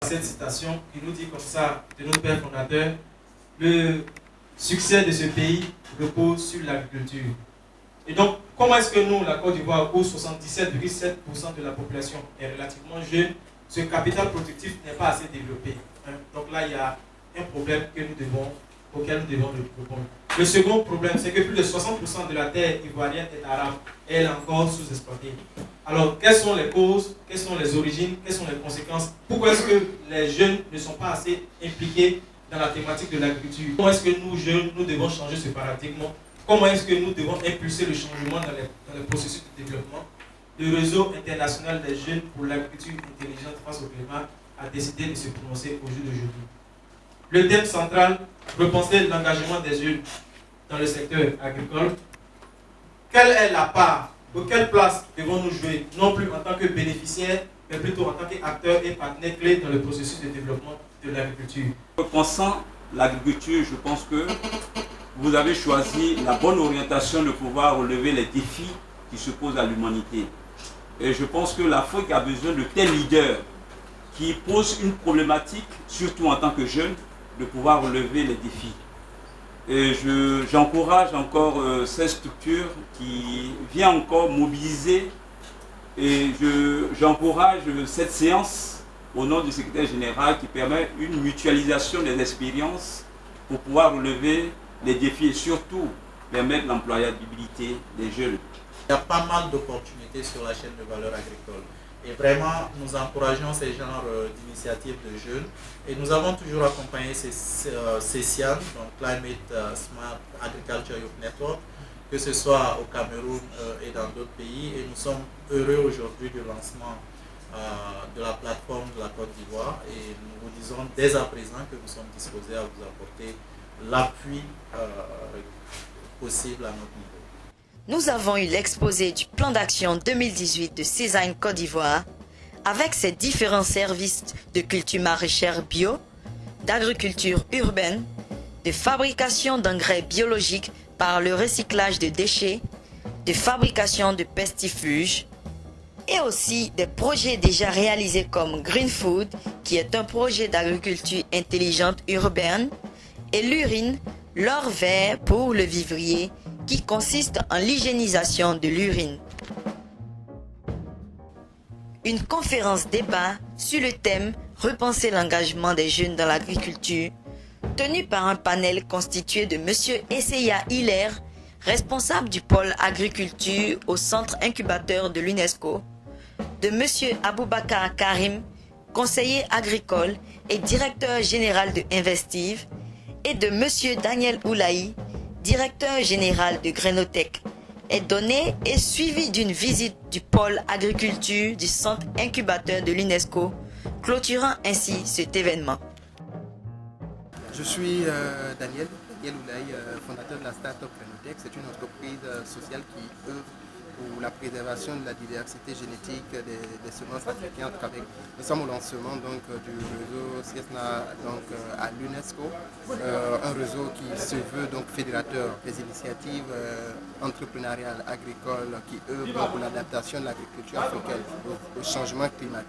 Cette citation qui nous dit comme ça de notre père fondateur, le succès de ce pays repose sur l'agriculture. Et donc, comment est-ce que nous, la Côte d'Ivoire, où 77,7% de la population est relativement jeune, ce capital productif n'est pas assez développé. Donc là, il y a un problème auquel nous devons répondre. Le second problème, c'est que plus de 60% de la terre ivoirienne est arabe et elle est encore sous-exploitée. Alors, quelles sont les causes, quelles sont les origines, quelles sont les conséquences? Pourquoi est-ce que les jeunes ne sont pas assez impliqués dans la thématique de l'agriculture? Comment est-ce que nous, jeunes, nous devons changer ce paradigme? Comment est-ce que nous devons impulser le changement dans le processus de développement? Le réseau international des jeunes pour l'agriculture intelligente face au climat a décidé de se prononcer au jour d'aujourd'hui. Le thème central, repenser l'engagement des jeunes dans le secteur agricole. Quelle est la part, ou quelle place devons-nous jouer, non plus en tant que bénéficiaires, mais plutôt en tant qu'acteurs et partenaires clés dans le processus de développement de l'agriculture? Repensant l'agriculture, je pense que vous avez choisi la bonne orientation de pouvoir relever les défis qui se posent à l'humanité. Et je pense que l'Afrique a besoin de tels leaders qui posent une problématique, surtout en tant que jeunes, de pouvoir relever les défis. Et j'encourage encore cette structure qui vient encore mobiliser, et j'encourage cette séance au nom du secrétaire général qui permet une mutualisation des expériences pour pouvoir relever les défis et surtout permettre l'employabilité des jeunes. Il y a pas mal d'opportunités sur la chaîne de valeur agricole. Et vraiment, nous encourageons ces genres d'initiatives de jeunes. Et nous avons toujours accompagné ces CSIAN, donc Climate Smart Agriculture Youth Network, que ce soit au Cameroun et dans d'autres pays. Et nous sommes heureux aujourd'hui du lancement de la plateforme de la Côte d'Ivoire. Et nous vous disons dès à présent que nous sommes disposés à vous apporter l'appui possible à notre niveau. Nous avons eu l'exposé du plan d'action 2018 de CESAIN Côte d'Ivoire avec ses différents services de culture maraîchère bio, d'agriculture urbaine, de fabrication d'engrais biologiques par le recyclage de déchets, de fabrication de pestifuges et aussi des projets déjà réalisés comme Green Food qui est un projet d'agriculture intelligente urbaine et l'urine, l'or vert pour le vivrier qui consiste en l'hygiénisation de l'urine. Une conférence débat sur le thème « Repenser l'engagement des jeunes dans l'agriculture » tenue par un panel constitué de M. Esseya Hilaire, responsable du pôle agriculture au centre incubateur de l'UNESCO, de M. Aboubakar Karim, conseiller agricole et directeur général de Investive, et de M. Daniel Oulaï, directeur général de Grenotech, est donné et suivi d'une visite du pôle agriculture du centre incubateur de l'UNESCO, clôturant ainsi cet événement. Je suis Daniel Oulaï, fondateur de la start-up Grenotech. C'est une entreprise sociale qui œuvre pour la préservation de la diversité génétique des semences africaines. Nous sommes au lancement donc, du réseau CIESNA à l'UNESCO, un réseau qui se veut donc fédérateur des initiatives entrepreneuriales agricoles qui œuvrent pour l'adaptation de l'agriculture africaine au changement climatique.